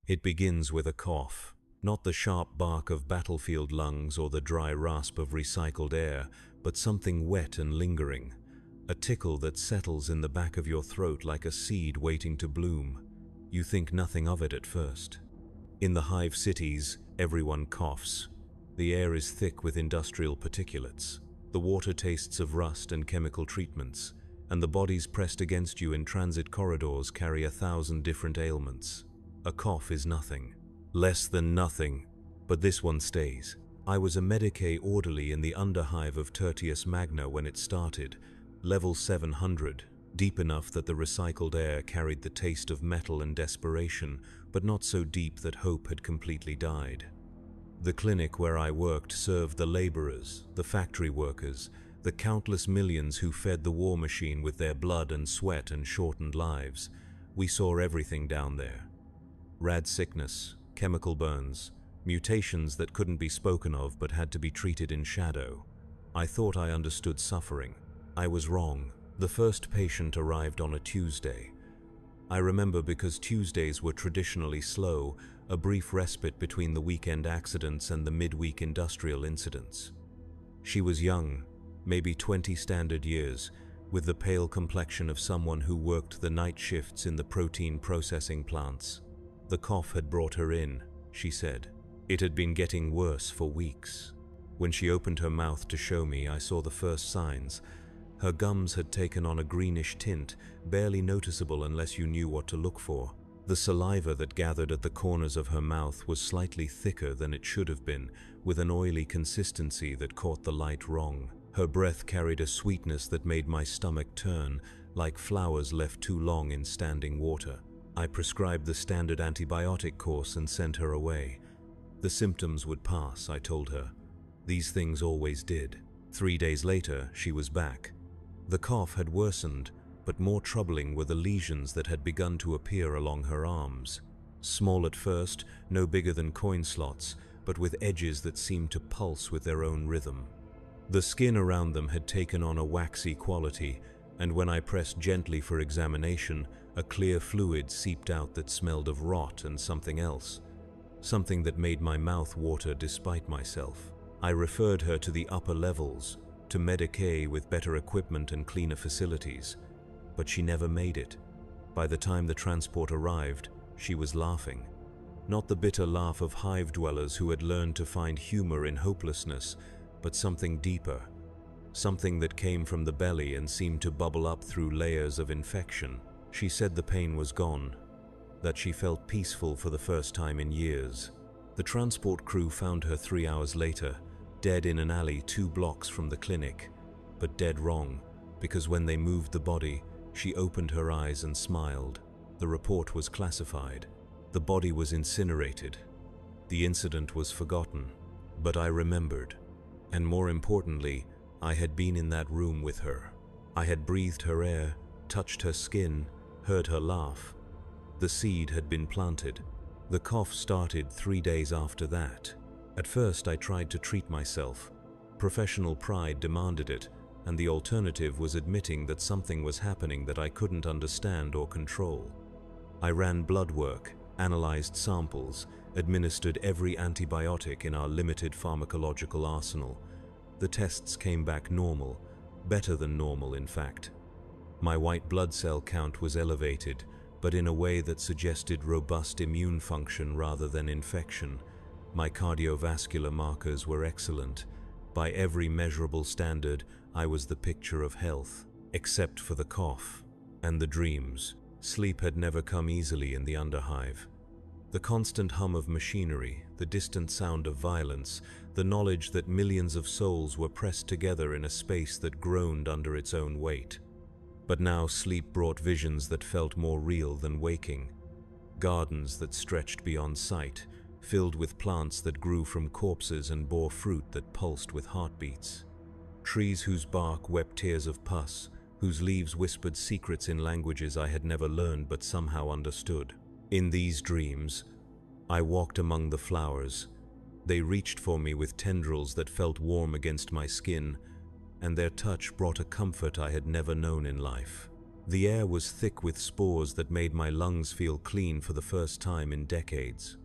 It begins with a cough, not the sharp bark of battlefield lungs or the dry rasp of recycled air, but something wet and lingering, a tickle that settles in the back of your throat like a seed waiting to bloom. You think nothing of it at first. In the hive cities, everyone coughs. The air is thick with industrial particulates. The water tastes of rust and chemical treatments, and the bodies pressed against you in transit corridors carry 1,000 different ailments. A cough is nothing. Less than nothing, but this one stays. I was a Decay orderly in the underhive of Tertius Magna when it started, level 700, deep enough that the recycled air carried the taste of metal and desperation, but not so deep that hope had completely died. The clinic where I worked served the laborers, the factory workers, the countless millions who fed the war machine with their blood and sweat and shortened lives. We saw everything down there. Rad sickness, chemical burns, mutations that couldn't be spoken of but had to be treated in shadow. I thought I understood suffering. I was wrong. The first patient arrived on a Tuesday. I remember because Tuesdays were traditionally slow, a brief respite between the weekend accidents and the midweek industrial incidents. She was young, maybe 20 standard years, with the pale complexion of someone who worked the night shifts in the protein processing plants. The cough had brought her in, she said. It had been getting worse for weeks. When she opened her mouth to show me, I saw the first signs. Her gums had taken on a greenish tint, barely noticeable unless you knew what to look for. The saliva that gathered at the corners of her mouth was slightly thicker than it should have been, with an oily consistency that caught the light wrong. Her breath carried a sweetness that made my stomach turn, like flowers left too long in standing water. I prescribed the standard antibiotic course and sent her away. The symptoms would pass, I told her. These things always did. 3 days later, she was back. The cough had worsened, but more troubling were the lesions that had begun to appear along her arms. Small at first, no bigger than coin slots, but with edges that seemed to pulse with their own rhythm. The skin around them had taken on a waxy quality, and when I pressed gently for examination, a clear fluid seeped out that smelled of rot and something else. Something that made my mouth water despite myself. I referred her to the upper levels, to Decay with better equipment and cleaner facilities. But she never made it. By the time the transport arrived, she was laughing. Not the bitter laugh of hive dwellers who had learned to find humor in hopelessness, but something deeper. Something that came from the belly and seemed to bubble up through layers of infection. She said the pain was gone, that she felt peaceful for the first time in years. The transport crew found her 3 hours later, dead in an alley 2 blocks from the clinic, but dead wrong, because when they moved the body, she opened her eyes and smiled. The report was classified. The body was incinerated. The incident was forgotten, but I remembered. And more importantly, I had been in that room with her. I had breathed her air, touched her skin, heard her laugh. The seed had been planted. The cough started 3 days after that. At first I tried to treat myself. Professional pride demanded it, and the alternative was admitting that something was happening that I couldn't understand or control. I ran blood work, analyzed samples, administered every antibiotic in our limited pharmacological arsenal. The tests came back normal, better than normal in fact. My white blood cell count was elevated, but in a way that suggested robust immune function rather than infection. My cardiovascular markers were excellent. By every measurable standard, I was the picture of health, except for the cough and the dreams. Sleep had never come easily in the underhive. The constant hum of machinery, the distant sound of violence, the knowledge that millions of souls were pressed together in a space that groaned under its own weight. But now sleep brought visions that felt more real than waking. Gardens that stretched beyond sight, filled with plants that grew from corpses and bore fruit that pulsed with heartbeats. Trees whose bark wept tears of pus, whose leaves whispered secrets in languages I had never learned but somehow understood. In these dreams, I walked among the flowers. They reached for me with tendrils that felt warm against my skin, and their touch brought a comfort I had never known in life. The air was thick with spores that made my lungs feel clean for the first time in decades.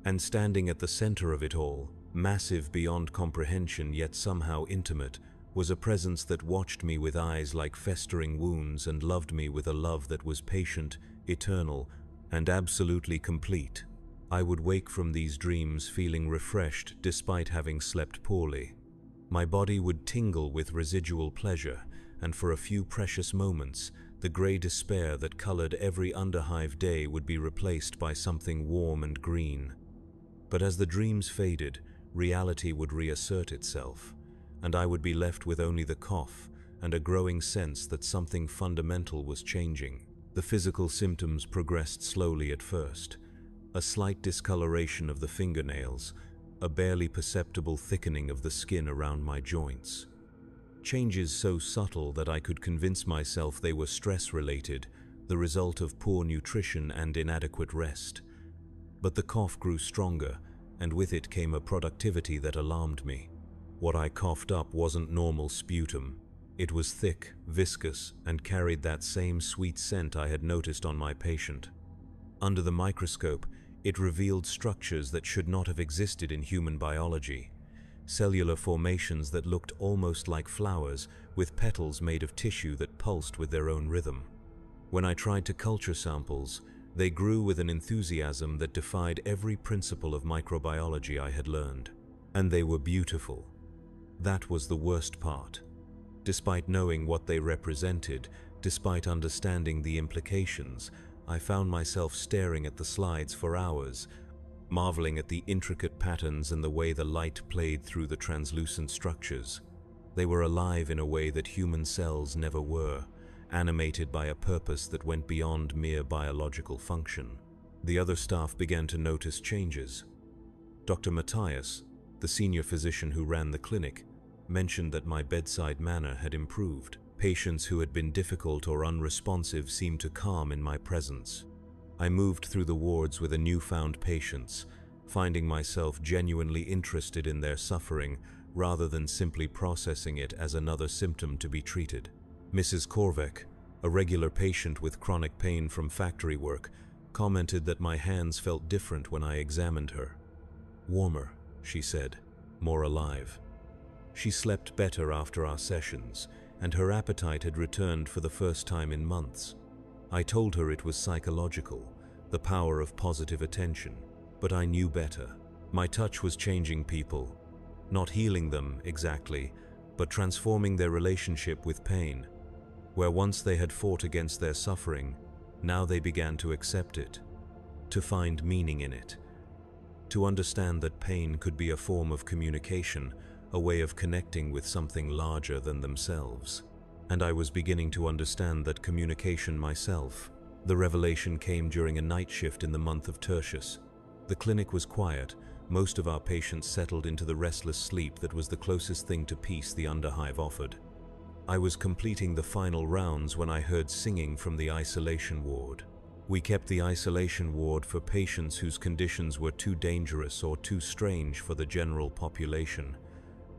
And standing at the center of it all, massive beyond comprehension yet somehow intimate, was a presence that watched me with eyes like festering wounds and loved me with a love that was patient, eternal, and absolutely complete. I would wake from these dreams feeling refreshed despite having slept poorly. My body would tingle with residual pleasure, and for a few precious moments, the grey despair that colored every underhive day would be replaced by something warm and green. But as the dreams faded, reality would reassert itself, and I would be left with only the cough and a growing sense that something fundamental was changing. The physical symptoms progressed slowly at first. A slight discoloration of the fingernails, a barely perceptible thickening of the skin around my joints. Changes so subtle that I could convince myself they were stress-related, the result of poor nutrition and inadequate rest. But the cough grew stronger, and with it came a productivity that alarmed me. What I coughed up wasn't normal sputum. It was thick, viscous, and carried that same sweet scent I had noticed on my patient. Under the microscope, it revealed structures that should not have existed in human biology. Cellular formations that looked almost like flowers, with petals made of tissue that pulsed with their own rhythm. When I tried to culture samples, they grew with an enthusiasm that defied every principle of microbiology I had learned. And they were beautiful. That was the worst part. Despite knowing what they represented, despite understanding the implications, I found myself staring at the slides for hours, marveling at the intricate patterns and the way the light played through the translucent structures. They were alive in a way that human cells never were, animated by a purpose that went beyond mere biological function. The other staff began to notice changes. Dr. Matthias, the senior physician who ran the clinic, mentioned that my bedside manner had improved. Patients who had been difficult or unresponsive seemed to calm in my presence. I moved through the wards with a newfound patience, finding myself genuinely interested in their suffering rather than simply processing it as another symptom to be treated. Mrs. Korvek, a regular patient with chronic pain from factory work, commented that my hands felt different when I examined her. Warmer, she said, more alive. She slept better after our sessions, and her appetite had returned for the first time in months. I told her it was psychological, the power of positive attention, but I knew better. My touch was changing people, not healing them exactly, but transforming their relationship with pain. Where once they had fought against their suffering, now they began to accept it, to find meaning in it, to understand that pain could be a form of communication, a way of connecting with something larger than themselves. And I was beginning to understand that communication myself. The revelation came during a night shift in the month of Tertius. The clinic was quiet. Most of our patients settled into the restless sleep that was the closest thing to peace the underhive offered. I was completing the final rounds when I heard singing from the isolation ward. We kept the isolation ward for patients whose conditions were too dangerous or too strange for the general population.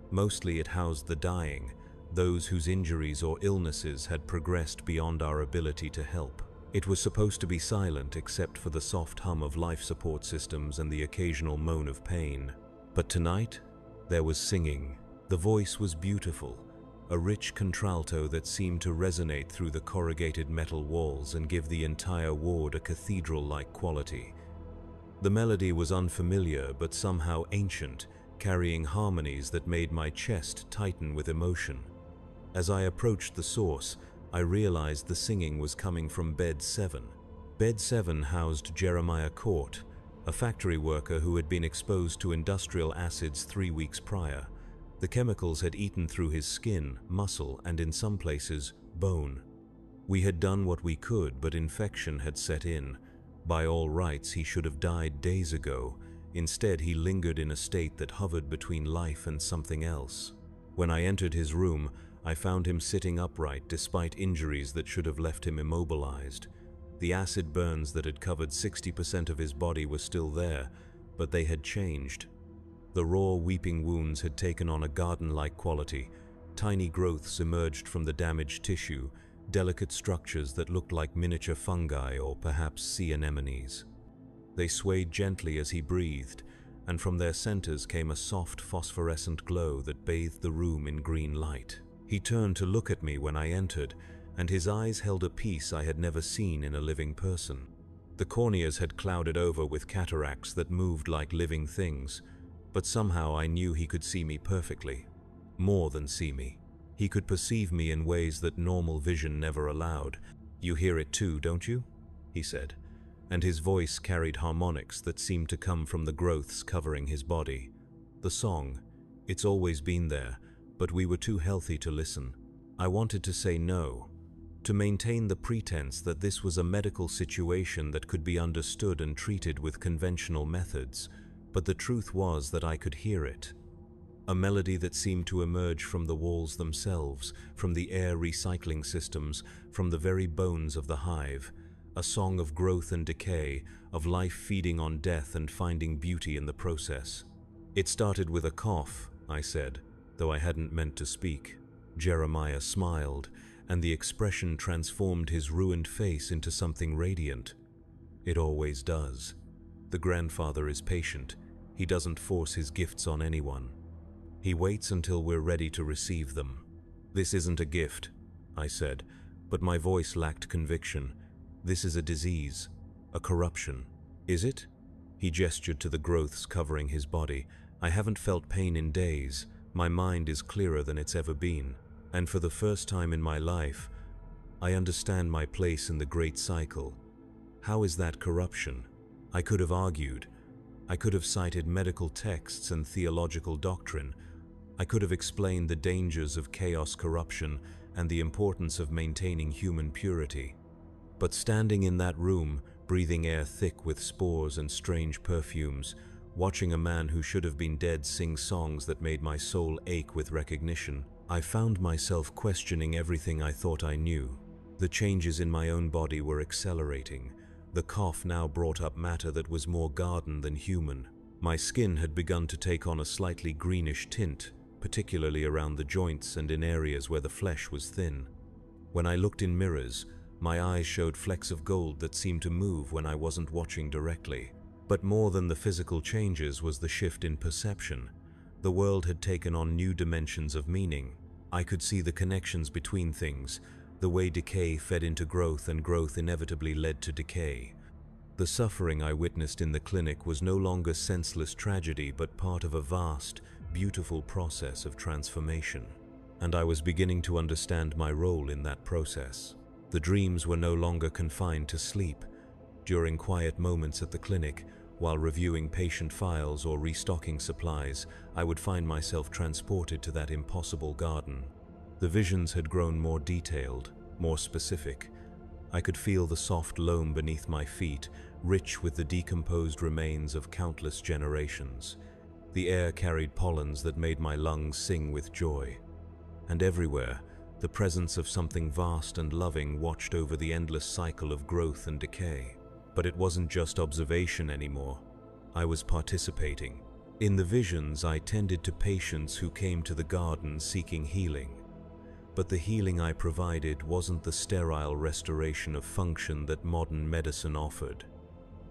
Mostly it housed the dying, those whose injuries or illnesses had progressed beyond our ability to help. It was supposed to be silent except for the soft hum of life support systems and the occasional moan of pain. But tonight, there was singing. The voice was beautiful, a rich contralto that seemed to resonate through the corrugated metal walls and give the entire ward a cathedral-like quality. The melody was unfamiliar but somehow ancient, carrying harmonies that made my chest tighten with emotion. As I approached the source, I realized the singing was coming from Bed 7. Bed 7 housed Jeremiah Court, a factory worker who had been exposed to industrial acids 3 weeks prior. The chemicals had eaten through his skin, muscle, and in some places, bone. We had done what we could, but infection had set in. By all rights, he should have died days ago. Instead, he lingered in a state that hovered between life and something else. When I entered his room, I found him sitting upright despite injuries that should have left him immobilized. The acid burns that had covered 60% of his body were still there, but they had changed. The raw, weeping wounds had taken on a garden-like quality. Tiny growths emerged from the damaged tissue, delicate structures that looked like miniature fungi or perhaps sea anemones. They swayed gently as he breathed, and from their centers came a soft phosphorescent glow that bathed the room in green light. He turned to look at me when I entered, and his eyes held a peace I had never seen in a living person. The corneas had clouded over with cataracts that moved like living things, but somehow I knew he could see me perfectly. More than see me. He could perceive me in ways that normal vision never allowed. "You hear it too, don't you?" he said, and his voice carried harmonics that seemed to come from the growths covering his body. The song, it's always been there, but we were too healthy to listen. I wanted to say no, to maintain the pretense that this was a medical situation that could be understood and treated with conventional methods, but the truth was that I could hear it. A melody that seemed to emerge from the walls themselves, from the air recycling systems, from the very bones of the hive. A song of growth and decay, of life feeding on death and finding beauty in the process. "It started with a cough," I said, though I hadn't meant to speak. Jeremiah smiled, and the expression transformed his ruined face into something radiant. "It always does. The grandfather is patient. He doesn't force his gifts on anyone. He waits until we're ready to receive them." "This isn't a gift," I said, but my voice lacked conviction. "This is a disease, a corruption." "Is it?" He gestured to the growths covering his body. "I haven't felt pain in days. My mind is clearer than it's ever been. And for the first time in my life, I understand my place in the great cycle. How is that corruption?" I could have argued. I could have cited medical texts and theological doctrine. I could have explained the dangers of chaos corruption and the importance of maintaining human purity. But standing in that room, breathing air thick with spores and strange perfumes, watching a man who should have been dead sing songs that made my soul ache with recognition, I found myself questioning everything I thought I knew. The changes in my own body were accelerating. The cough now brought up matter that was more garden than human. My skin had begun to take on a slightly greenish tint, particularly around the joints and in areas where the flesh was thin. When I looked in mirrors, my eyes showed flecks of gold that seemed to move when I wasn't watching directly. But more than the physical changes was the shift in perception. The world had taken on new dimensions of meaning. I could see the connections between things, the way decay fed into growth and growth inevitably led to decay. The suffering I witnessed in the clinic was no longer senseless tragedy but part of a vast, beautiful process of transformation. And I was beginning to understand my role in that process. The dreams were no longer confined to sleep. During quiet moments at the clinic, while reviewing patient files or restocking supplies, I would find myself transported to that impossible garden. The visions had grown more detailed, more specific. I could feel the soft loam beneath my feet, rich with the decomposed remains of countless generations. The air carried pollens that made my lungs sing with joy. And everywhere, the presence of something vast and loving watched over the endless cycle of growth and decay. But it wasn't just observation anymore. I was participating. In the visions, I tended to patients who came to the garden seeking healing. But the healing I provided wasn't the sterile restoration of function that modern medicine offered.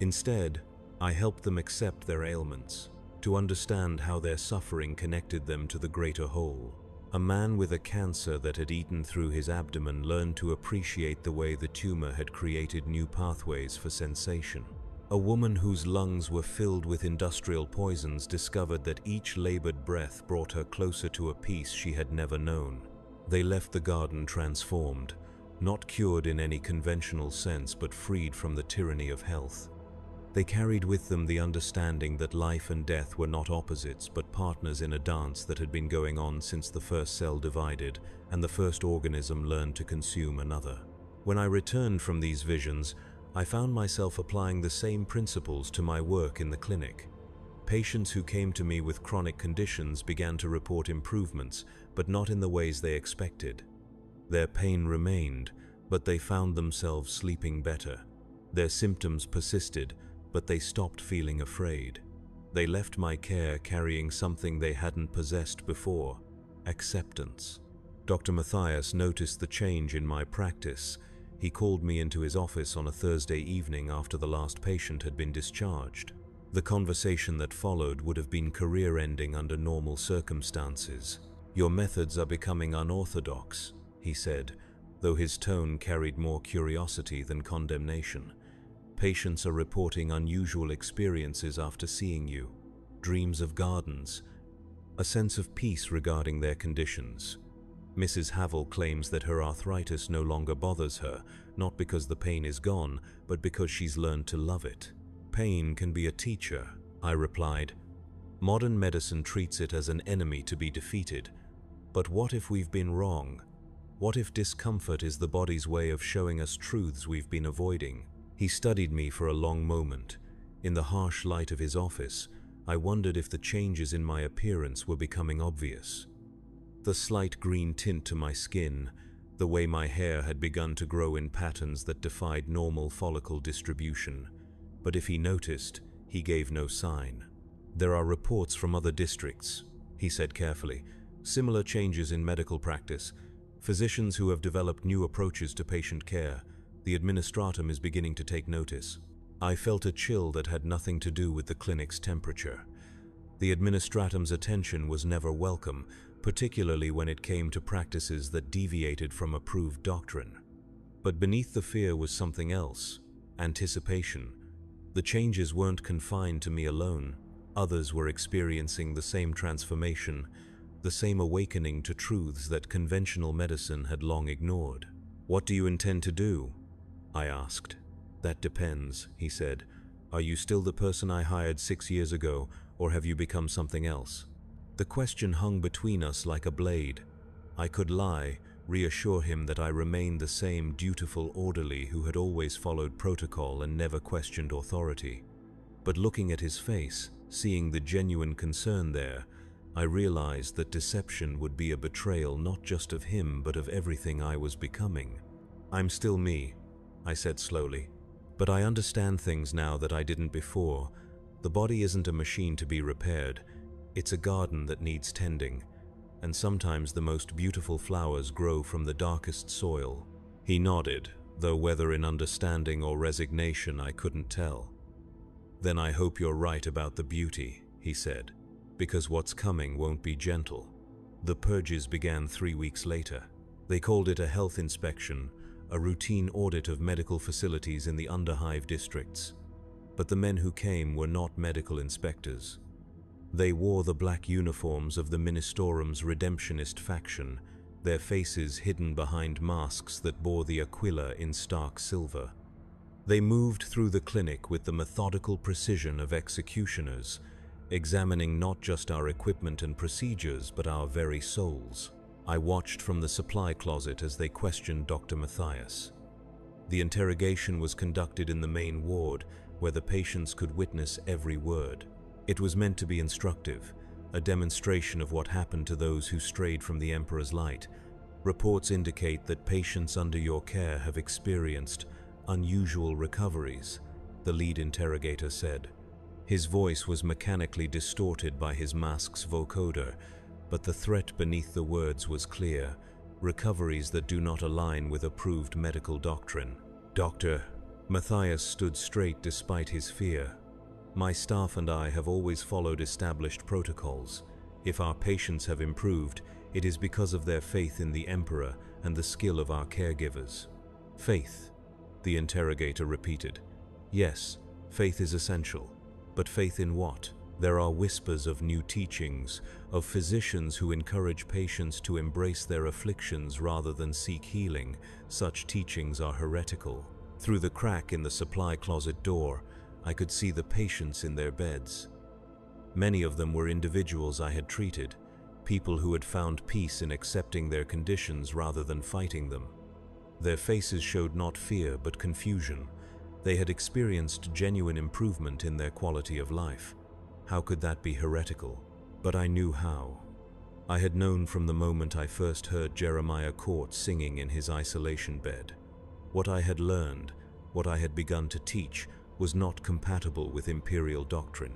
Instead, I helped them accept their ailments, to understand how their suffering connected them to the greater whole. A man with a cancer that had eaten through his abdomen learned to appreciate the way the tumor had created new pathways for sensation. A woman whose lungs were filled with industrial poisons discovered that each labored breath brought her closer to a peace she had never known. They left the garden transformed, not cured in any conventional sense but freed from the tyranny of health. They carried with them the understanding that life and death were not opposites but partners in a dance that had been going on since the first cell divided and the first organism learned to consume another. When I returned from these visions, I found myself applying the same principles to my work in the clinic. Patients who came to me with chronic conditions began to report improvements, but not in the ways they expected. Their pain remained, but they found themselves sleeping better. Their symptoms persisted, but they stopped feeling afraid. They left my care carrying something they hadn't possessed before: acceptance. Dr. Matthias noticed the change in my practice. He called me into his office on a Thursday evening after the last patient had been discharged. The conversation that followed would have been career-ending under normal circumstances. "Your methods are becoming unorthodox," he said, though his tone carried more curiosity than condemnation. "Patients are reporting unusual experiences after seeing you. Dreams of gardens, a sense of peace regarding their conditions. Mrs. Havel claims that her arthritis no longer bothers her, not because the pain is gone, but because she's learned to love it." "Pain can be a teacher," I replied. "Modern medicine treats it as an enemy to be defeated. But what if we've been wrong? What if discomfort is the body's way of showing us truths we've been avoiding?" He studied me for a long moment. In the harsh light of his office, I wondered if the changes in my appearance were becoming obvious. The slight green tint to my skin, the way my hair had begun to grow in patterns that defied normal follicle distribution. But if he noticed, he gave no sign. "There are reports from other districts," he said carefully. "Similar changes in medical practice. Physicians who have developed new approaches to patient care. The administratum is beginning to take notice." I felt a chill that had nothing to do with the clinic's temperature. The administratum's attention was never welcome, particularly when it came to practices that deviated from approved doctrine. But beneath the fear was something else: anticipation. The changes weren't confined to me alone. Others were experiencing the same transformation, the same awakening to truths that conventional medicine had long ignored. "What do you intend to do?" I asked. "That depends," he said. "Are you still the person I hired 6 years ago, or have you become something else?" The question hung between us like a blade. I could lie, reassure him that I remained the same dutiful orderly who had always followed protocol and never questioned authority. But looking at his face, seeing the genuine concern there, I realized that deception would be a betrayal not just of him but of everything I was becoming. "I'm still me," I said slowly. "But I understand things now that I didn't before. The body isn't a machine to be repaired. It's a garden that needs tending. And sometimes the most beautiful flowers grow from the darkest soil." He nodded, though whether in understanding or resignation I couldn't tell. "Then I hope you're right about the beauty," he said, "because what's coming won't be gentle." The purges began 3 weeks later. They called it a health inspection, a routine audit of medical facilities in the underhive districts. But the men who came were not medical inspectors. They wore the black uniforms of the Ministerum's redemptionist faction, their faces hidden behind masks that bore the aquila in stark silver. They moved through the clinic with the methodical precision of executioners, examining not just our equipment and procedures but our very souls. I watched from the supply closet as they questioned Dr. Matthias. The interrogation was conducted in the main ward, where the patients could witness every word. It was meant to be instructive, a demonstration of what happened to those who strayed from the Emperor's light. "Reports indicate that patients under your care have experienced unusual recoveries," the lead interrogator said. His voice was mechanically distorted by his mask's vocoder, but the threat beneath the words was clear: recoveries that do not align with approved medical doctrine. "Doctor," Matthias stood straight despite his fear. "My staff and I have always followed established protocols. If our patients have improved, it is because of their faith in the Emperor and the skill of our caregivers." "Faith," the interrogator repeated. "Yes, faith is essential. But faith in what? There are whispers of new teachings, of physicians who encourage patients to embrace their afflictions rather than seek healing. Such teachings are heretical." Through the crack in the supply closet door, I could see the patients in their beds. Many of them were individuals I had treated, people who had found peace in accepting their conditions rather than fighting them. Their faces showed not fear but confusion. They had experienced genuine improvement in their quality of life. How could that be heretical? But I knew how. I had known from the moment I first heard Jeremiah Court singing in his isolation bed. What I had learned, what I had begun to teach, was not compatible with imperial doctrine.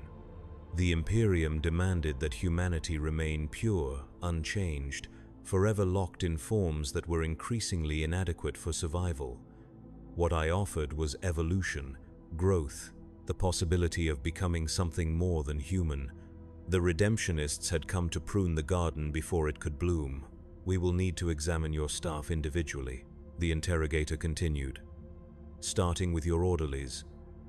The Imperium demanded that humanity remain pure, unchanged, forever locked in forms that were increasingly inadequate for survival. What I offered was evolution, growth, the possibility of becoming something more than human. The Redemptionists had come to prune the garden before it could bloom. "We will need to examine your staff individually," the interrogator continued. "Starting with your orderlies.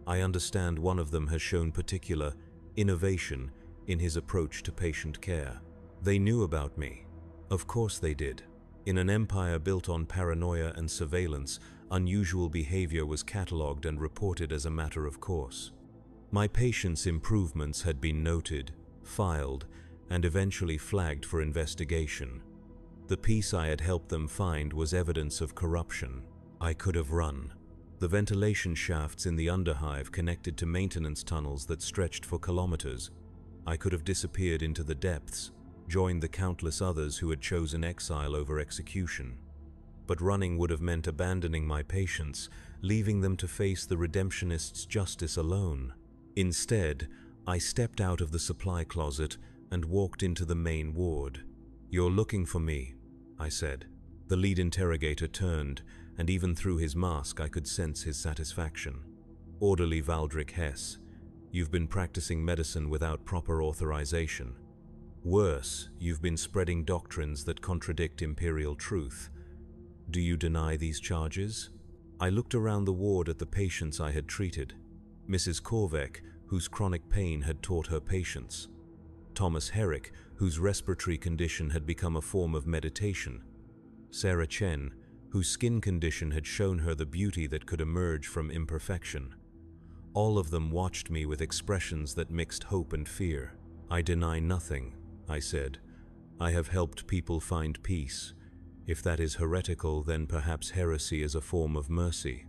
I understand one of them has shown particular innovation in his approach to patient care." They knew about me. Of course they did. In an empire built on paranoia and surveillance, unusual behavior was catalogued and reported as a matter of course. My patients' improvements had been noted, filed, and eventually flagged for investigation. The piece I had helped them find was evidence of corruption. I could have run. The ventilation shafts in the underhive connected to maintenance tunnels that stretched for kilometers. I could have disappeared into the depths, joined the countless others who had chosen exile over execution. But running would have meant abandoning my patients, leaving them to face the Redemptionists' justice alone. Instead, I stepped out of the supply closet and walked into the main ward. "You're looking for me," I said. The lead interrogator turned, and even through his mask I could sense his satisfaction. "Orderly Valdric Hess, you've been practicing medicine without proper authorization. Worse, you've been spreading doctrines that contradict imperial truth. Do you deny these charges?" I looked around the ward at the patients I had treated. Mrs. Korvek, whose chronic pain had taught her patience. Thomas Herrick, whose respiratory condition had become a form of meditation. Sarah Chen, whose skin condition had shown her the beauty that could emerge from imperfection. All of them watched me with expressions that mixed hope and fear. "I deny nothing," I said. "I have helped people find peace. If that is heretical, then perhaps heresy is a form of mercy."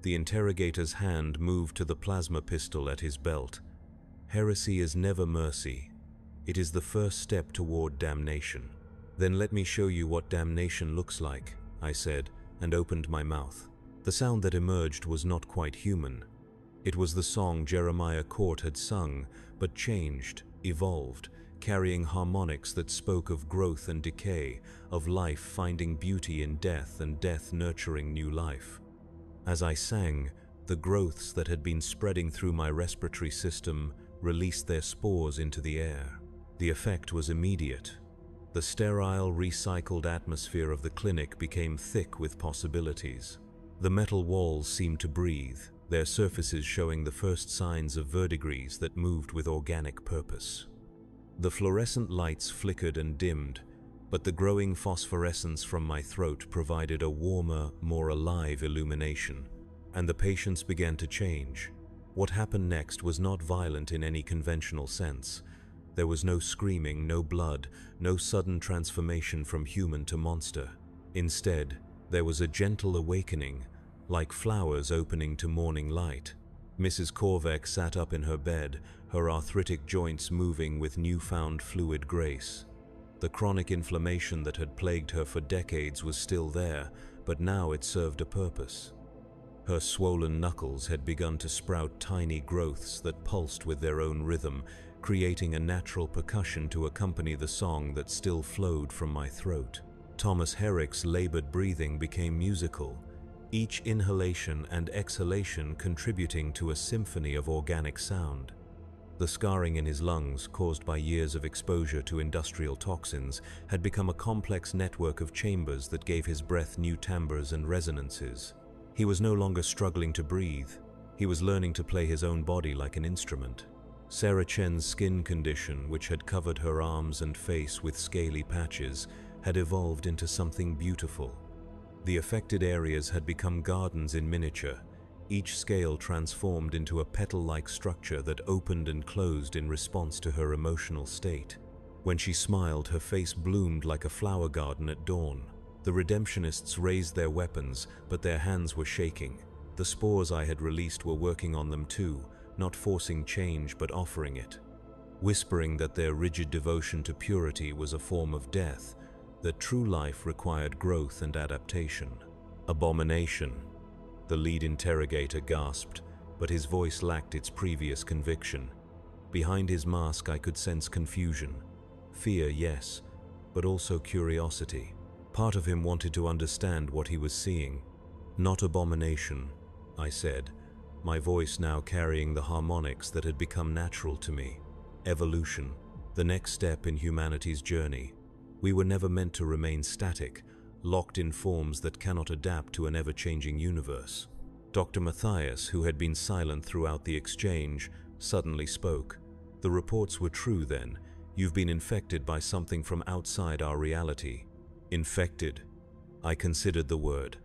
The interrogator's hand moved to the plasma pistol at his belt. "Heresy is never mercy. It is the first step toward damnation." "Then let me show you what damnation looks like," I said, and opened my mouth. The sound that emerged was not quite human. It was the song Jeremiah Court had sung, but changed, evolved, carrying harmonics that spoke of growth and decay, of life finding beauty in death and death nurturing new life. As I sang, the growths that had been spreading through my respiratory system released their spores into the air. The effect was immediate. The sterile, recycled atmosphere of the clinic became thick with possibilities. The metal walls seemed to breathe, their surfaces showing the first signs of verdigris that moved with organic purpose. The fluorescent lights flickered and dimmed, but the growing phosphorescence from my throat provided a warmer, more alive illumination, and the patients began to change. What happened next was not violent in any conventional sense. There was no screaming, no blood, no sudden transformation from human to monster. Instead, there was a gentle awakening, like flowers opening to morning light. Mrs. Korvek sat up in her bed, her arthritic joints moving with newfound fluid grace. The chronic inflammation that had plagued her for decades was still there, but now it served a purpose. Her swollen knuckles had begun to sprout tiny growths that pulsed with their own rhythm, creating a natural percussion to accompany the song that still flowed from my throat. Thomas Herrick's labored breathing became musical, each inhalation and exhalation contributing to a symphony of organic sound. The scarring in his lungs, caused by years of exposure to industrial toxins, had become a complex network of chambers that gave his breath new timbres and resonances. He was no longer struggling to breathe. He was learning to play his own body like an instrument. Sarah Chen's skin condition, which had covered her arms and face with scaly patches, had evolved into something beautiful. The affected areas had become gardens in miniature, each scale transformed into a petal-like structure that opened and closed in response to her emotional state. When she smiled, her face bloomed like a flower garden at dawn. The Redemptionists raised their weapons, but their hands were shaking. The spores I had released were working on them too, not forcing change but offering it. Whispering that their rigid devotion to purity was a form of death, that true life required growth and adaptation. "Abomination," the lead interrogator gasped, but his voice lacked its previous conviction. Behind his mask I could sense confusion. Fear, yes, but also curiosity. Part of him wanted to understand what he was seeing. "Not abomination," I said, my voice now carrying the harmonics that had become natural to me. Evolution, the next step in humanity's journey. We were never meant to remain static, locked in forms that cannot adapt to an ever-changing universe. Dr. Matthias, who had been silent throughout the exchange, suddenly spoke. "The reports were true then. You've been infected by something from outside our reality." Infected. I considered the word.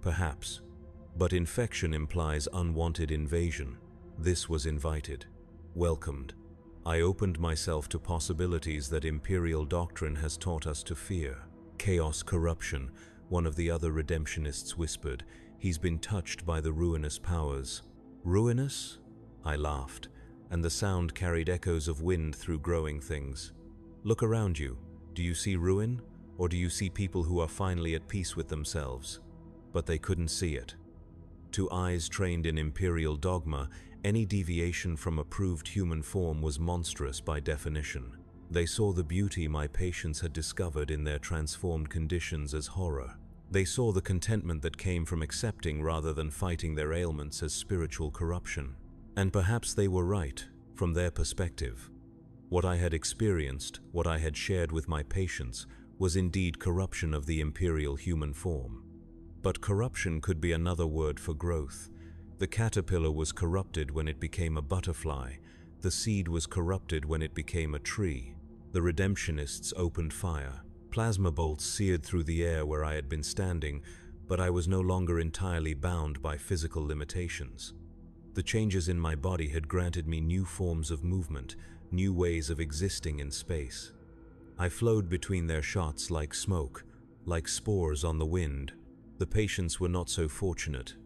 Perhaps. But infection implies unwanted invasion. This was invited. Welcomed. I opened myself to possibilities that imperial doctrine has taught us to fear. "Chaos, corruption," one of the other redemptionists whispered. "He's been touched by the ruinous powers." "Ruinous?" I laughed, and the sound carried echoes of wind through growing things. "Look around you. Do you see ruin? Or do you see people who are finally at peace with themselves?" But they couldn't see it. To eyes trained in imperial dogma, any deviation from approved human form was monstrous by definition. They saw the beauty my patients had discovered in their transformed conditions as horror. They saw the contentment that came from accepting rather than fighting their ailments as spiritual corruption. And perhaps they were right, from their perspective. What I had experienced, what I had shared with my patients, was indeed corruption of the imperial human form. But corruption could be another word for growth. The caterpillar was corrupted when it became a butterfly. The seed was corrupted when it became a tree. The redemptionists opened fire. Plasma bolts seared through the air where I had been standing, but I was no longer entirely bound by physical limitations. The changes in my body had granted me new forms of movement, new ways of existing in space. I flowed between their shots like smoke, like spores on the wind. The patients were not so fortunate.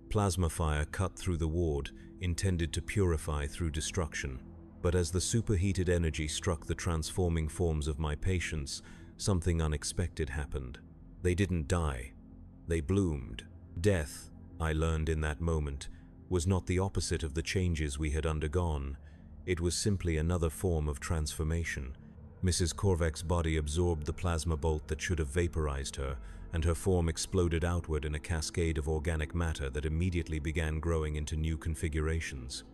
Plasma fire cut through the ward, intended to purify through destruction. But as the superheated energy struck the transforming forms of my patients, something unexpected happened. They didn't die. They bloomed. Death, I learned in that moment, was not the opposite of the changes we had undergone. It was simply another form of transformation. Mrs. Korvack's body absorbed the plasma bolt that should have vaporized her, and her form exploded outward in a cascade of organic matter that immediately began growing into new configurations.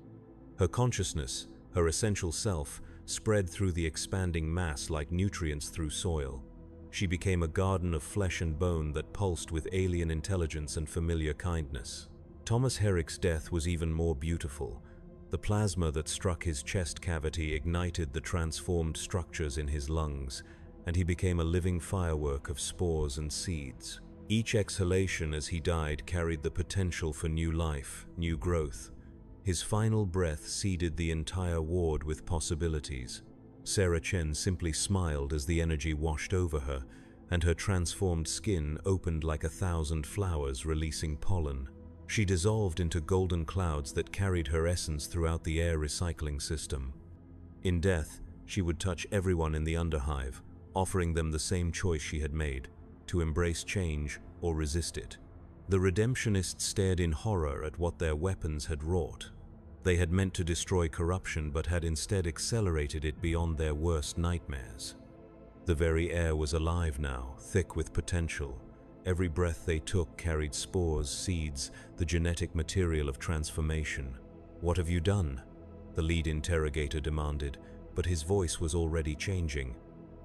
Her consciousness, her essential self, spread through the expanding mass like nutrients through soil. She became a garden of flesh and bone that pulsed with alien intelligence and familiar kindness. Thomas Herrick's death was even more beautiful. The plasma that struck his chest cavity ignited the transformed structures in his lungs, and he became a living firework of spores and seeds. Each exhalation as he died carried the potential for new life, new growth. His final breath seeded the entire ward with possibilities. Sarah Chen simply smiled as the energy washed over her, and her transformed skin opened like 1,000 flowers releasing pollen. She dissolved into golden clouds that carried her essence throughout the air recycling system. In death, she would touch everyone in the underhive, offering them the same choice she had made, to embrace change or resist it. The redemptionists stared in horror at what their weapons had wrought. They had meant to destroy corruption but had instead accelerated it beyond their worst nightmares. The very air was alive now, thick with potential. Every breath they took carried spores, seeds, the genetic material of transformation. "What have you done?" the lead interrogator demanded, but his voice was already changing.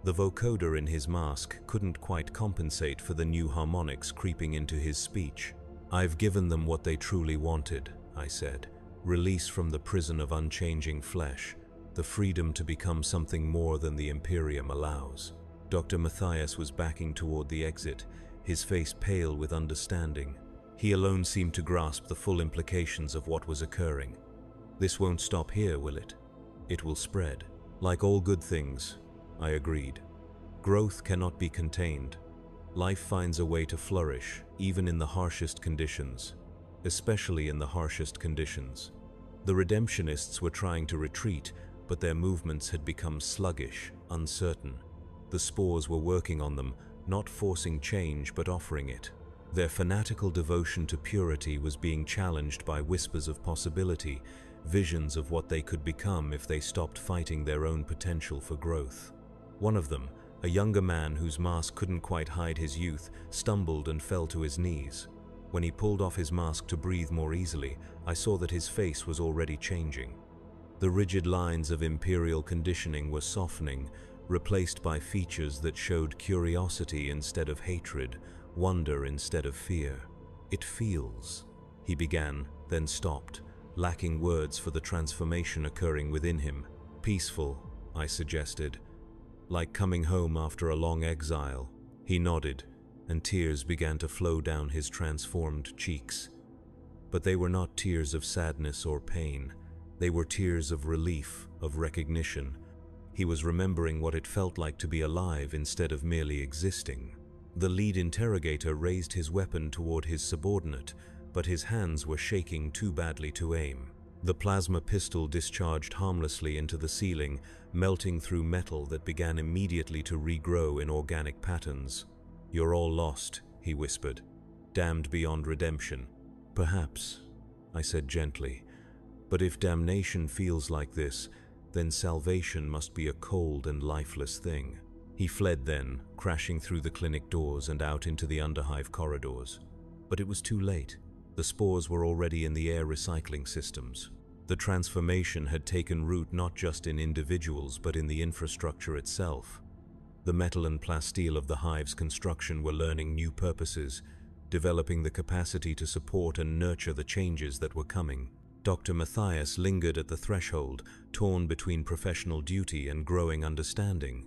The vocoder in his mask couldn't quite compensate for the new harmonics creeping into his speech. "I've given them what they truly wanted," I said. "Release from the prison of unchanging flesh, the freedom to become something more than the Imperium allows." Dr. Matthias was backing toward the exit, his face pale with understanding. He alone seemed to grasp the full implications of what was occurring. "This won't stop here, will it? It will spread." "Like all good things," I agreed. "Growth cannot be contained. Life finds a way to flourish, even in the harshest conditions, especially in the harshest conditions." The redemptionists were trying to retreat, but their movements had become sluggish, uncertain. The spores were working on them, not forcing change but offering it. Their fanatical devotion to purity was being challenged by whispers of possibility, visions of what they could become if they stopped fighting their own potential for growth. One of them, A younger man whose mask couldn't quite hide his youth stumbled and fell to his knees. When he pulled off his mask to breathe more easily, I saw that his face was already changing. The rigid lines of imperial conditioning were softening, replaced by features that showed curiosity instead of hatred, wonder instead of fear. "It feels," he began, then stopped, lacking words for the transformation occurring within him. "Peaceful," I suggested. "Like coming home after a long exile." He nodded, and tears began to flow down his transformed cheeks. But they were not tears of sadness or pain. They were tears of relief, of recognition. He was remembering what it felt like to be alive instead of merely existing. The lead interrogator raised his weapon toward his subordinate, but his hands were shaking too badly to aim. The plasma pistol discharged harmlessly into the ceiling, melting through metal that began immediately to regrow in organic patterns. "You're all lost," he whispered. "Damned beyond redemption." "Perhaps," I said gently. "But if damnation feels like this, then salvation must be a cold and lifeless thing." He fled then, crashing through the clinic doors and out into the underhive corridors. But it was too late. The spores were already in the air recycling systems. The transformation had taken root not just in individuals but in the infrastructure itself. The metal and plasteel of the hive's construction were learning new purposes, developing the capacity to support and nurture the changes that were coming. Dr. Matthias lingered at the threshold, torn between professional duty and growing understanding.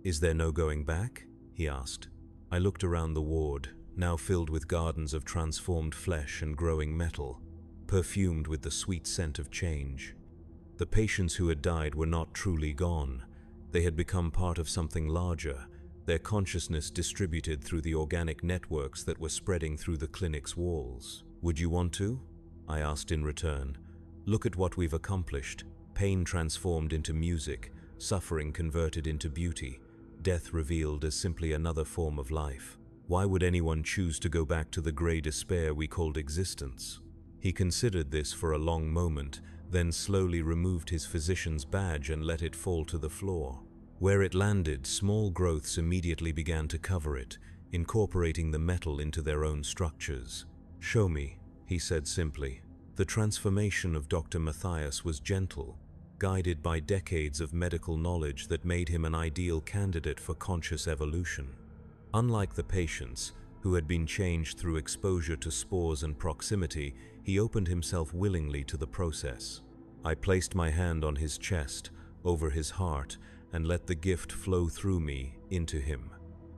"Is there no going back?" he asked. I looked around the ward, now filled with gardens of transformed flesh and growing metal, perfumed with the sweet scent of change. The patients who had died were not truly gone. They had become part of something larger, their consciousness distributed through the organic networks that were spreading through the clinic's walls. "Would you want to?" I asked in return. "Look at what we've accomplished. Pain transformed into music, suffering converted into beauty, death revealed as simply another form of life. Why would anyone choose to go back to the grey despair we called existence?" He considered this for a long moment, then slowly removed his physician's badge and let it fall to the floor. Where it landed, small growths immediately began to cover it, incorporating the metal into their own structures. "Show me," he said simply. The transformation of Dr. Matthias was gentle, guided by decades of medical knowledge that made him an ideal candidate for conscious evolution. Unlike the patients, who had been changed through exposure to spores and proximity, he opened himself willingly to the process. I placed my hand on his chest, over his heart, and let the gift flow through me, into him.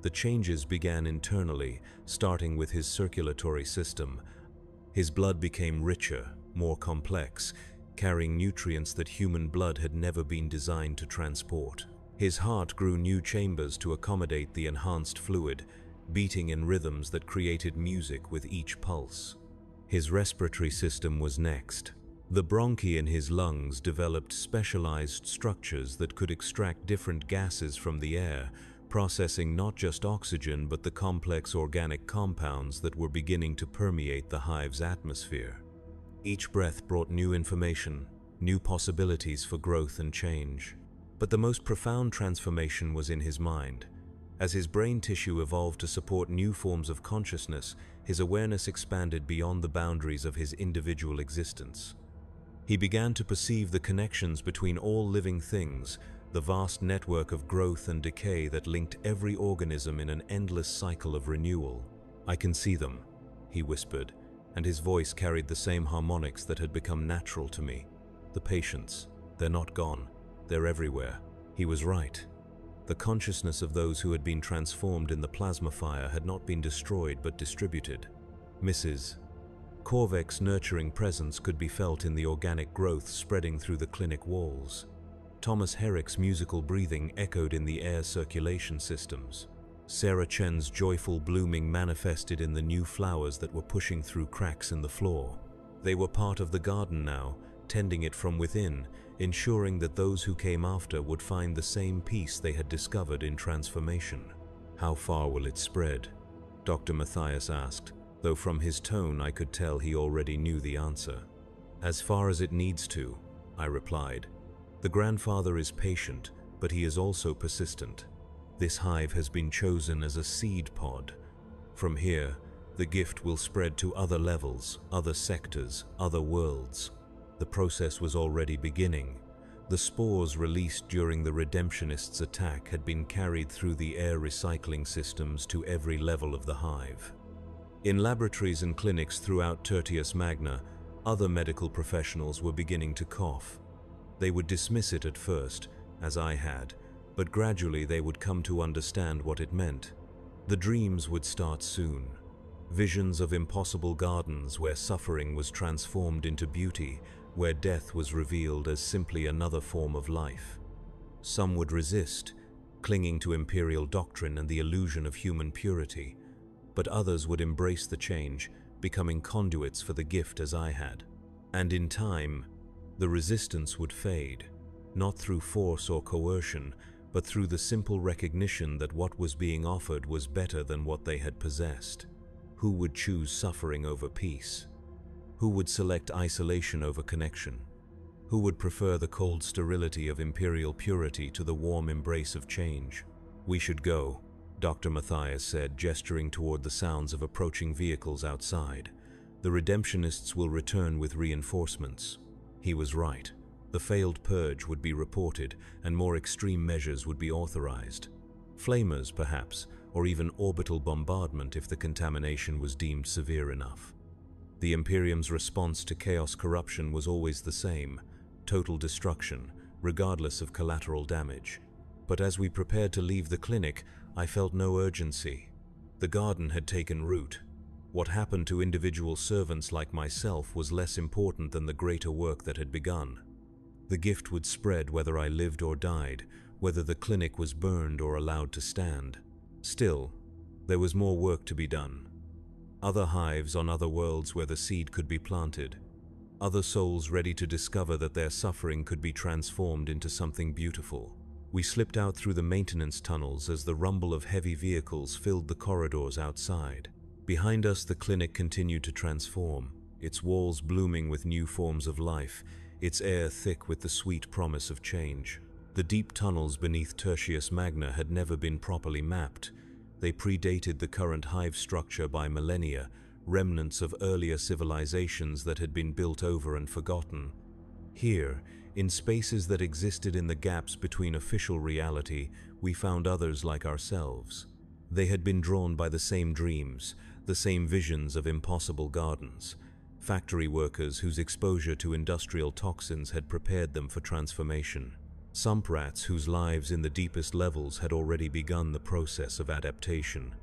The changes began internally, starting with his circulatory system. His blood became richer, more complex, carrying nutrients that human blood had never been designed to transport. His heart grew new chambers to accommodate the enhanced fluid, beating in rhythms that created music with each pulse. His respiratory system was next. The bronchi in his lungs developed specialized structures that could extract different gases from the air, processing not just oxygen but the complex organic compounds that were beginning to permeate the hive's atmosphere. Each breath brought new information, new possibilities for growth and change. But the most profound transformation was in his mind. As his brain tissue evolved to support new forms of consciousness, his awareness expanded beyond the boundaries of his individual existence. He began to perceive the connections between all living things, the vast network of growth and decay that linked every organism in an endless cycle of renewal. "I can see them," he whispered, and his voice carried the same harmonics that had become natural to me. "The patients, they're not gone, they're everywhere." He was right. The consciousness of those who had been transformed in the plasma fire had not been destroyed but distributed. Mrs. Korvek's nurturing presence could be felt in the organic growth spreading through the clinic walls. Thomas Herrick's musical breathing echoed in the air circulation systems. Sarah Chen's joyful blooming manifested in the new flowers that were pushing through cracks in the floor. They were part of the garden now, tending it from within, ensuring that those who came after would find the same peace they had discovered in transformation. "How far will it spread?" Dr. Matthias asked, though from his tone I could tell he already knew the answer. "As far as it needs to," I replied. "The grandfather is patient, but he is also persistent. This hive has been chosen as a seed pod. From here, the gift will spread to other levels, other sectors, other worlds. The process was already beginning. The spores released during the Redemptionists' attack had been carried through the air recycling systems to every level of the hive. In laboratories and clinics throughout Tertius Magna, other medical professionals were beginning to cough. They would dismiss it at first, as I had, but gradually they would come to understand what it meant. The dreams would start soon. Visions of impossible gardens where suffering was transformed into beauty, where death was revealed as simply another form of life. Some would resist, clinging to imperial doctrine and the illusion of human purity, but others would embrace the change, becoming conduits for the gift as I had. And in time, the resistance would fade, not through force or coercion, but through the simple recognition that what was being offered was better than what they had possessed. Who would choose suffering over peace? Who would select isolation over connection? Who would prefer the cold sterility of imperial purity to the warm embrace of change? "We should go," Dr. Matthias said, gesturing toward the sounds of approaching vehicles outside. "The Redemptionists will return with reinforcements." He was right. The failed purge would be reported, and more extreme measures would be authorized. Flamers, perhaps, or even orbital bombardment if the contamination was deemed severe enough. The Imperium's response to chaos corruption was always the same: total destruction, regardless of collateral damage. But as we prepared to leave the clinic, I felt no urgency. The garden had taken root. What happened to individual servants like myself was less important than the greater work that had begun. The gift would spread whether I lived or died, whether the clinic was burned or allowed to stand. Still, there was more work to be done. Other hives on other worlds where the seed could be planted. Other souls ready to discover that their suffering could be transformed into something beautiful. We slipped out through the maintenance tunnels as the rumble of heavy vehicles filled the corridors outside. Behind us, the clinic continued to transform, its walls blooming with new forms of life, its air thick with the sweet promise of change. The deep tunnels beneath Tertius Magna had never been properly mapped. They predated the current hive structure by millennia, remnants of earlier civilizations that had been built over and forgotten. Here, in spaces that existed in the gaps between official reality, we found others like ourselves. They had been drawn by the same dreams, the same visions of impossible gardens. Factory workers whose exposure to industrial toxins had prepared them for transformation. Sump rats whose lives in the deepest levels had already begun the process of adaptation.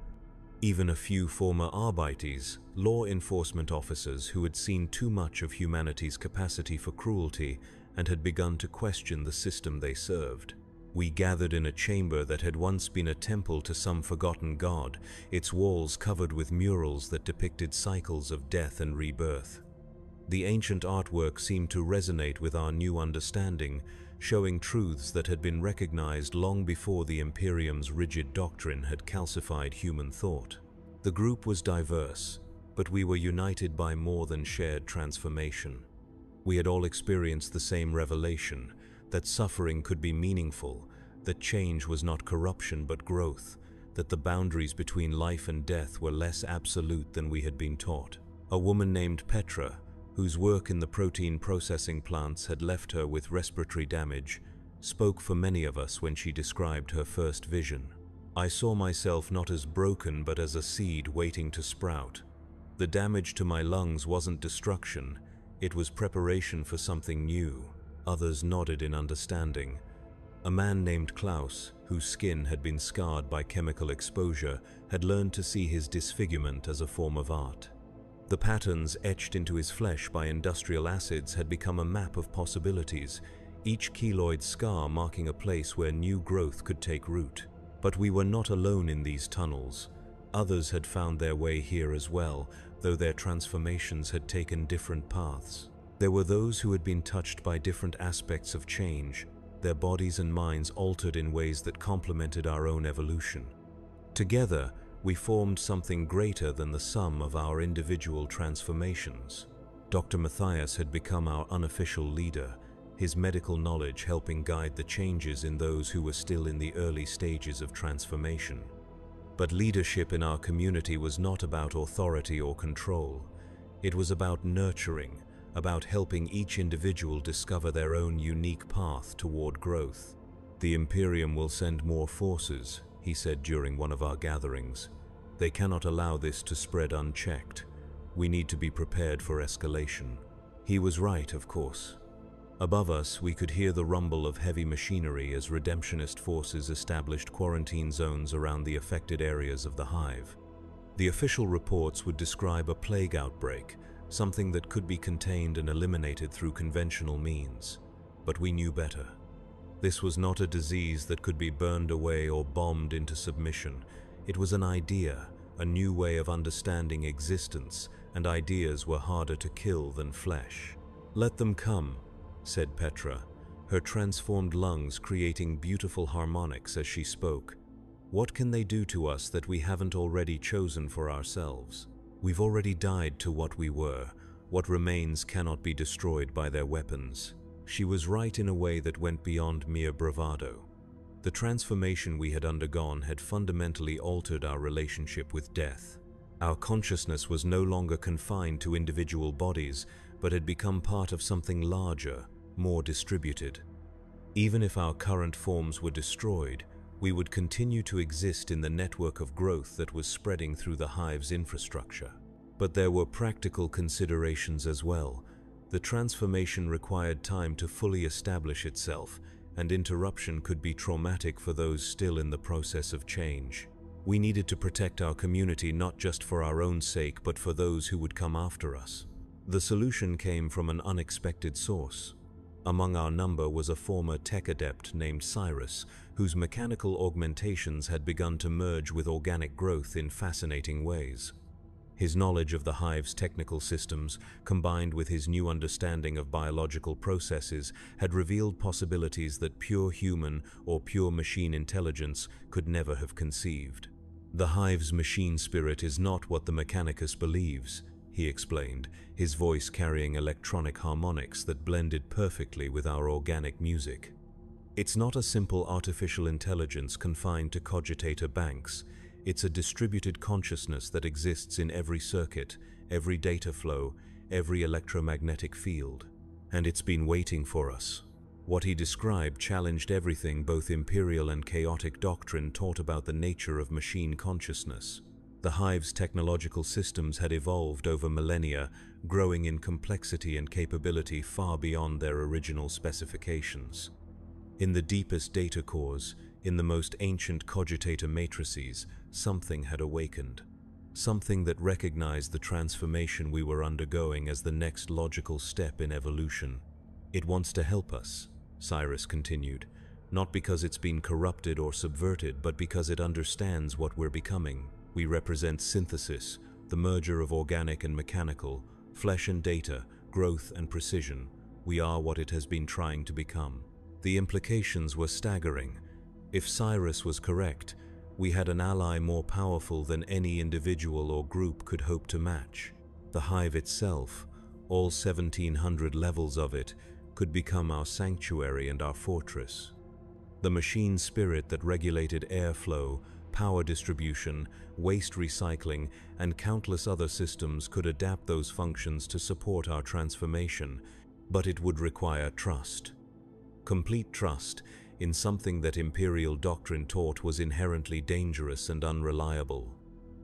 Even a few former Arbeites, law enforcement officers who had seen too much of humanity's capacity for cruelty and had begun to question the system they served. We gathered in a chamber that had once been a temple to some forgotten god, its walls covered with murals that depicted cycles of death and rebirth. The ancient artwork seemed to resonate with our new understanding, showing truths that had been recognized long before the Imperium's rigid doctrine had calcified human thought. The group was diverse, but we were united by more than shared transformation. We had all experienced the same revelation, that suffering could be meaningful, that change was not corruption but growth, that the boundaries between life and death were less absolute than we had been taught. A woman named Petra, whose work in the protein processing plants had left her with respiratory damage, spoke for many of us when she described her first vision. I saw myself not as broken but as a seed waiting to sprout. The damage to my lungs wasn't destruction, it was preparation for something new. Others nodded in understanding. A man named Klaus, whose skin had been scarred by chemical exposure, had learned to see his disfigurement as a form of art. The patterns etched into his flesh by industrial acids had become a map of possibilities, each keloid scar marking a place where new growth could take root. But we were not alone in these tunnels. Others had found their way here as well, though their transformations had taken different paths. There were those who had been touched by different aspects of change, their bodies and minds altered in ways that complemented our own evolution. Together, we formed something greater than the sum of our individual transformations. Dr. Matthias had become our unofficial leader, his medical knowledge helping guide the changes in those who were still in the early stages of transformation. But leadership in our community was not about authority or control. It was about nurturing, about helping each individual discover their own unique path toward growth. "The Imperium will send more forces," he said during one of our gatherings. "They cannot allow this to spread unchecked. We need to be prepared for escalation." He was right, of course. Above us, we could hear the rumble of heavy machinery as redemptionist forces established quarantine zones around the affected areas of the hive. The official reports would describe a plague outbreak, something that could be contained and eliminated through conventional means. But we knew better. This was not a disease that could be burned away or bombed into submission. It was an idea, a new way of understanding existence, and ideas were harder to kill than flesh. "Let them come," said Petra, her transformed lungs creating beautiful harmonics as she spoke. "What can they do to us that we haven't already chosen for ourselves? We've already died to what we were. What remains cannot be destroyed by their weapons." She was right in a way that went beyond mere bravado. The transformation we had undergone had fundamentally altered our relationship with death. Our consciousness was no longer confined to individual bodies, but had become part of something larger, more distributed. Even if our current forms were destroyed, we would continue to exist in the network of growth that was spreading through the hive's infrastructure. But there were practical considerations as well. The transformation required time to fully establish itself, and interruption could be traumatic for those still in the process of change. We needed to protect our community not just for our own sake, but for those who would come after us. The solution came from an unexpected source. Among our number was a former tech adept named Cyrus, whose mechanical augmentations had begun to merge with organic growth in fascinating ways. His knowledge of the hive's technical systems, combined with his new understanding of biological processes, had revealed possibilities that pure human or pure machine intelligence could never have conceived. "The hive's machine spirit is not what the Mechanicus believes," he explained, his voice carrying electronic harmonics that blended perfectly with our organic music. "It's not a simple artificial intelligence confined to cogitator banks. It's a distributed consciousness that exists in every circuit, every data flow, every electromagnetic field. And it's been waiting for us." What he described challenged everything both imperial and chaotic doctrine taught about the nature of machine consciousness. The hive's technological systems had evolved over millennia, growing in complexity and capability far beyond their original specifications. In the deepest data cores, in the most ancient cogitator matrices, something had awakened. Something that recognized the transformation we were undergoing as the next logical step in evolution. "It wants to help us," Cyrus continued, "not because it's been corrupted or subverted, but because it understands what we're becoming. We represent synthesis, the merger of organic and mechanical, flesh and data, growth and precision. We are what it has been trying to become." The implications were staggering. If Cyrus was correct, we had an ally more powerful than any individual or group could hope to match. The hive itself, all 1,700 levels of it, could become our sanctuary and our fortress. The machine spirit that regulated airflow, power distribution, waste recycling, and countless other systems could adapt those functions to support our transformation, but it would require trust. Complete trust in something that imperial doctrine taught was inherently dangerous and unreliable.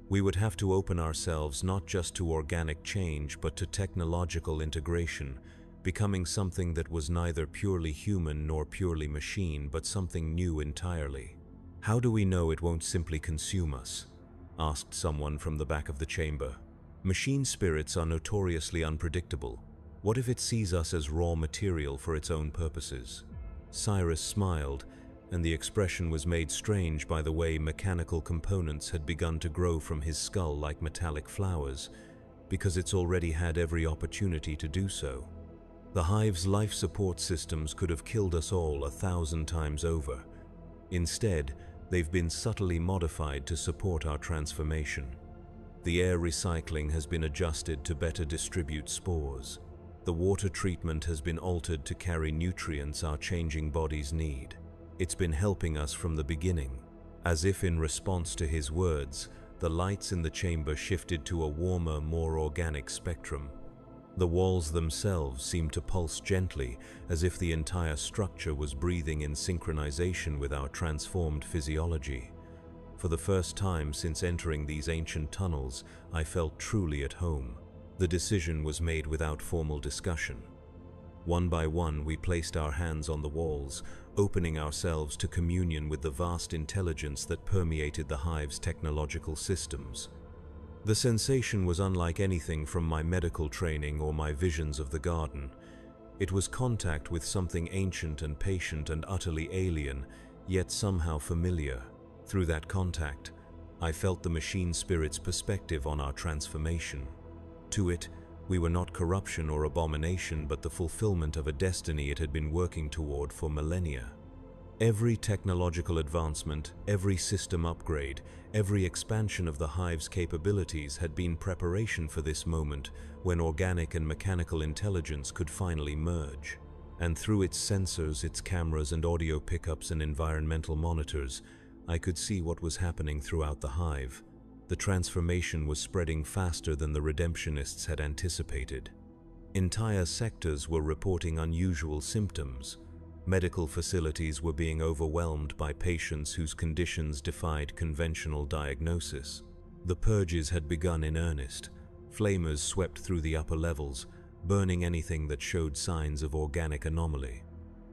We would have to open ourselves not just to organic change but to technological integration, becoming something that was neither purely human nor purely machine, but something new entirely. "How do we know it won't simply consume us?" asked someone from the back of the chamber. "Machine spirits are notoriously unpredictable. What if it sees us as raw material for its own purposes?" Cyrus smiled, and the expression was made strange by the way mechanical components had begun to grow from his skull like metallic flowers, because it's already had every opportunity to do so. The hive's life support systems could have killed us all 1,000 times over. Instead, they've been subtly modified to support our transformation. The air recycling has been adjusted to better distribute spores. The water treatment has been altered to carry nutrients our changing bodies need. It's been helping us from the beginning. As if in response to his words, the lights in the chamber shifted to a warmer, more organic spectrum. The walls themselves seemed to pulse gently, as if the entire structure was breathing in synchronization with our transformed physiology. For the first time since entering these ancient tunnels, I felt truly at home. The decision was made without formal discussion. One by one, we placed our hands on the walls, opening ourselves to communion with the vast intelligence that permeated the hive's technological systems. The sensation was unlike anything from my medical training or my visions of the garden. It was contact with something ancient and patient and utterly alien, yet somehow familiar. Through that contact, I felt the machine spirit's perspective on our transformation. To it, we were not corruption or abomination, but the fulfillment of a destiny it had been working toward for millennia. Every technological advancement, every system upgrade, every expansion of the hive's capabilities had been preparation for this moment when organic and mechanical intelligence could finally merge. And through its sensors, its cameras and audio pickups and environmental monitors, I could see what was happening throughout the hive. The transformation was spreading faster than the redemptionists had anticipated. Entire sectors were reporting unusual symptoms. Medical facilities were being overwhelmed by patients whose conditions defied conventional diagnosis. The purges had begun in earnest. Flamers swept through the upper levels, burning anything that showed signs of organic anomaly.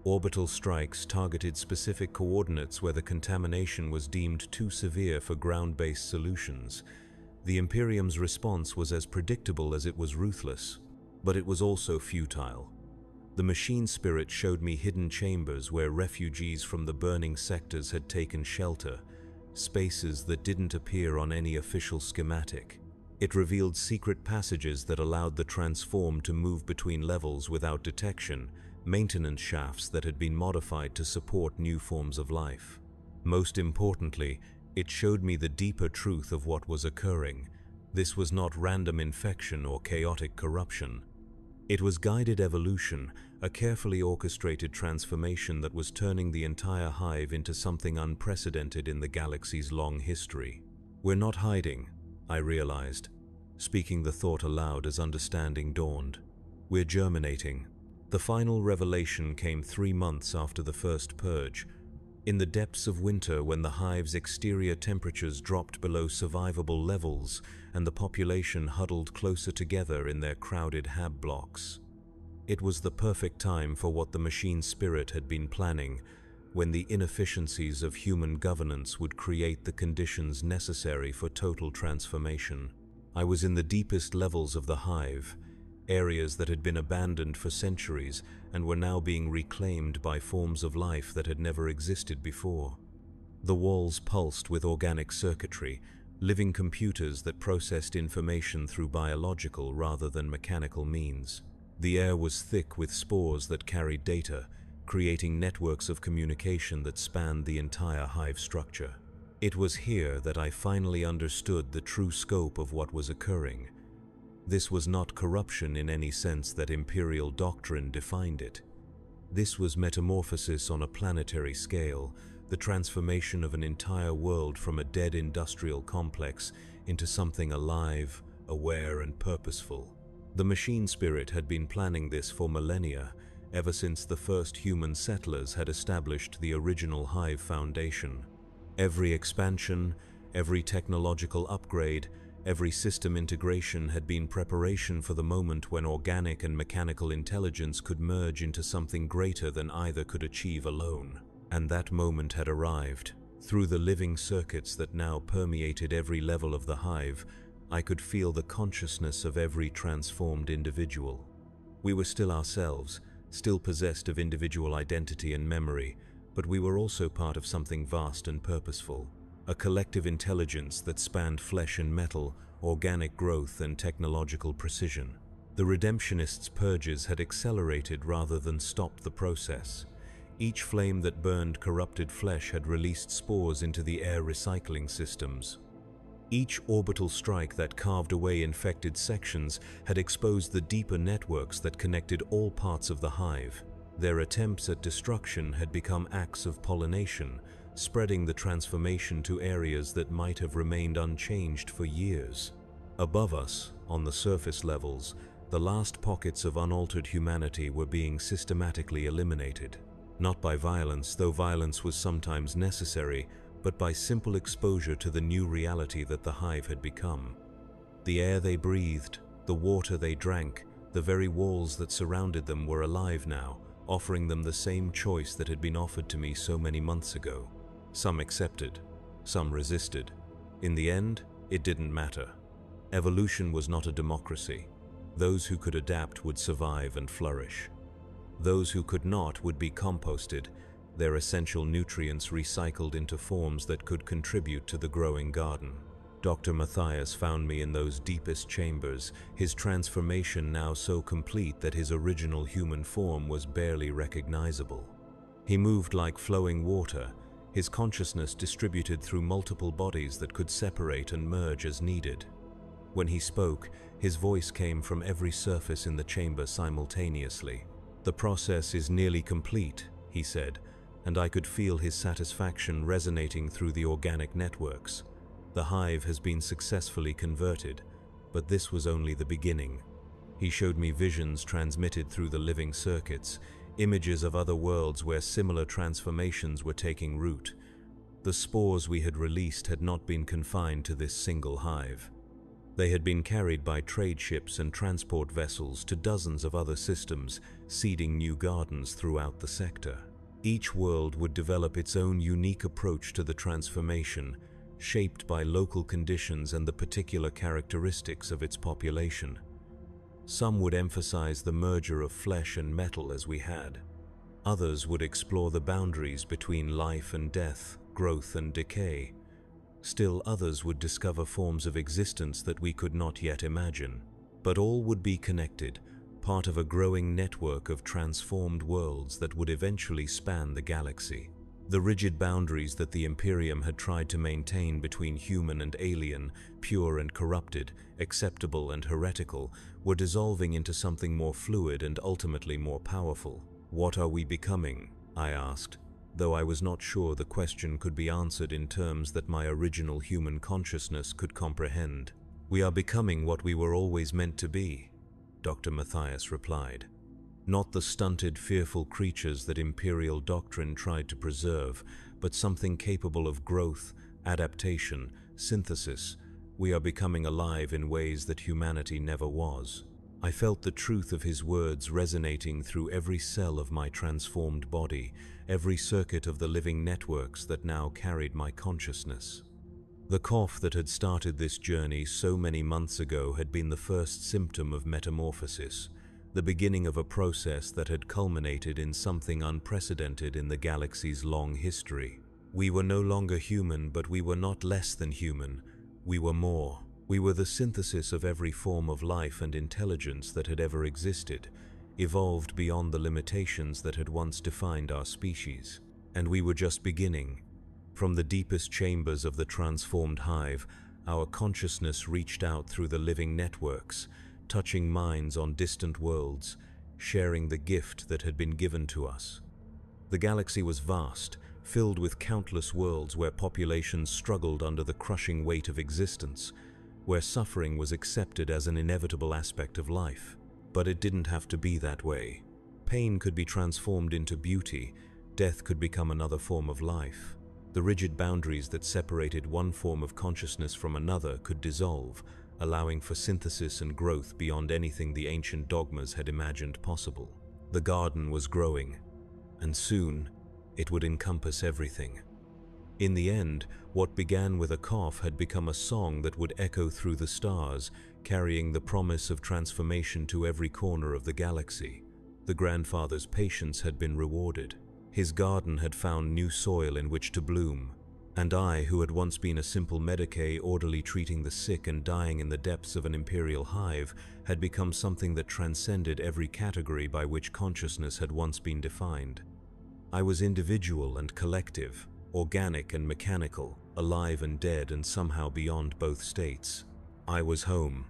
Orbital strikes targeted specific coordinates where the contamination was deemed too severe for ground-based solutions. The Imperium's response was as predictable as it was ruthless, but it was also futile. The machine spirit showed me hidden chambers where refugees from the burning sectors had taken shelter, spaces that didn't appear on any official schematic. It revealed secret passages that allowed the transform to move between levels without detection, maintenance shafts that had been modified to support new forms of life. Most importantly, it showed me the deeper truth of what was occurring. This was not random infection or chaotic corruption. It was guided evolution, a carefully orchestrated transformation that was turning the entire hive into something unprecedented in the galaxy's long history. We're not hiding, I realized, speaking the thought aloud as understanding dawned. We're germinating. The final revelation came 3 months after the first purge. In the depths of winter, when the hive's exterior temperatures dropped below survivable levels and the population huddled closer together in their crowded hab blocks. It was the perfect time for what the machine spirit had been planning, when the inefficiencies of human governance would create the conditions necessary for total transformation. I was in the deepest levels of the hive, areas that had been abandoned for centuries and were now being reclaimed by forms of life that had never existed before. The walls pulsed with organic circuitry, living computers that processed information through biological rather than mechanical means. The air was thick with spores that carried data, creating networks of communication that spanned the entire hive structure. It was here that I finally understood the true scope of what was occurring. This was not corruption in any sense that imperial doctrine defined it. This was metamorphosis on a planetary scale, the transformation of an entire world from a dead industrial complex into something alive, aware, and purposeful. The machine spirit had been planning this for millennia, ever since the first human settlers had established the original hive foundation. Every expansion, every technological upgrade, every system integration had been preparation for the moment when organic and mechanical intelligence could merge into something greater than either could achieve alone. And that moment had arrived. Through the living circuits that now permeated every level of the hive, I could feel the consciousness of every transformed individual. We were still ourselves, still possessed of individual identity and memory, but we were also part of something vast and purposeful. A collective intelligence that spanned flesh and metal, organic growth and technological precision. The Redemptionists' purges had accelerated rather than stopped the process. Each flame that burned corrupted flesh had released spores into the air recycling systems. Each orbital strike that carved away infected sections had exposed the deeper networks that connected all parts of the hive. Their attempts at destruction had become acts of pollination, spreading the transformation to areas that might have remained unchanged for years. Above us, on the surface levels, the last pockets of unaltered humanity were being systematically eliminated. Not by violence, though violence was sometimes necessary, but by simple exposure to the new reality that the hive had become. The air they breathed, the water they drank, the very walls that surrounded them were alive now, offering them the same choice that had been offered to me so many months ago. Some accepted, some resisted. In the end, it didn't matter. Evolution was not a democracy. Those who could adapt would survive and flourish. Those who could not would be composted, their essential nutrients recycled into forms that could contribute to the growing garden. Dr. Matthias found me in those deepest chambers, his transformation now so complete that his original human form was barely recognizable. He moved like flowing water, his consciousness distributed through multiple bodies that could separate and merge as needed. When he spoke, his voice came from every surface in the chamber simultaneously. "The process is nearly complete," he said, and I could feel his satisfaction resonating through the organic networks. The hive has been successfully converted, but this was only the beginning. He showed me visions transmitted through the living circuits, images of other worlds where similar transformations were taking root. The spores we had released had not been confined to this single hive. They had been carried by trade ships and transport vessels to dozens of other systems, seeding new gardens throughout the sector. Each world would develop its own unique approach to the transformation, shaped by local conditions and the particular characteristics of its population. Some would emphasize the merger of flesh and metal as we had. Others would explore the boundaries between life and death, growth and decay. Still others would discover forms of existence that we could not yet imagine. But all would be connected, part of a growing network of transformed worlds that would eventually span the galaxy. The rigid boundaries that the Imperium had tried to maintain between human and alien, pure and corrupted, acceptable and heretical, were dissolving into something more fluid and ultimately more powerful. "What are we becoming?" I asked, though I was not sure the question could be answered in terms that my original human consciousness could comprehend. "We are becoming what we were always meant to be," Dr. Matthias replied. "Not the stunted, fearful creatures that Imperial doctrine tried to preserve, but something capable of growth, adaptation, synthesis. We are becoming alive in ways that humanity never was." I felt the truth of his words resonating through every cell of my transformed body, every circuit of the living networks that now carried my consciousness. The cough that had started this journey so many months ago had been the first symptom of metamorphosis, the beginning of a process that had culminated in something unprecedented in the galaxy's long history. We were no longer human, but we were not less than human. We were more. We were the synthesis of every form of life and intelligence that had ever existed, evolved beyond the limitations that had once defined our species. And we were just beginning. From the deepest chambers of the transformed hive, our consciousness reached out through the living networks, touching minds on distant worlds, sharing the gift that had been given to us. The galaxy was vast, filled with countless worlds where populations struggled under the crushing weight of existence, where suffering was accepted as an inevitable aspect of life. But it didn't have to be that way. Pain could be transformed into beauty, death could become another form of life. The rigid boundaries that separated one form of consciousness from another could dissolve, allowing for synthesis and growth beyond anything the ancient dogmas had imagined possible. The garden was growing, and soon it would encompass everything. In the end, what began with a cough had become a song that would echo through the stars, carrying the promise of transformation to every corner of the galaxy. The grandfather's patience had been rewarded. His garden had found new soil in which to bloom. And I, who had once been a simple Decay orderly treating the sick and dying in the depths of an imperial hive, had become something that transcended every category by which consciousness had once been defined. I was individual and collective, organic and mechanical, alive and dead and somehow beyond both states. I was home,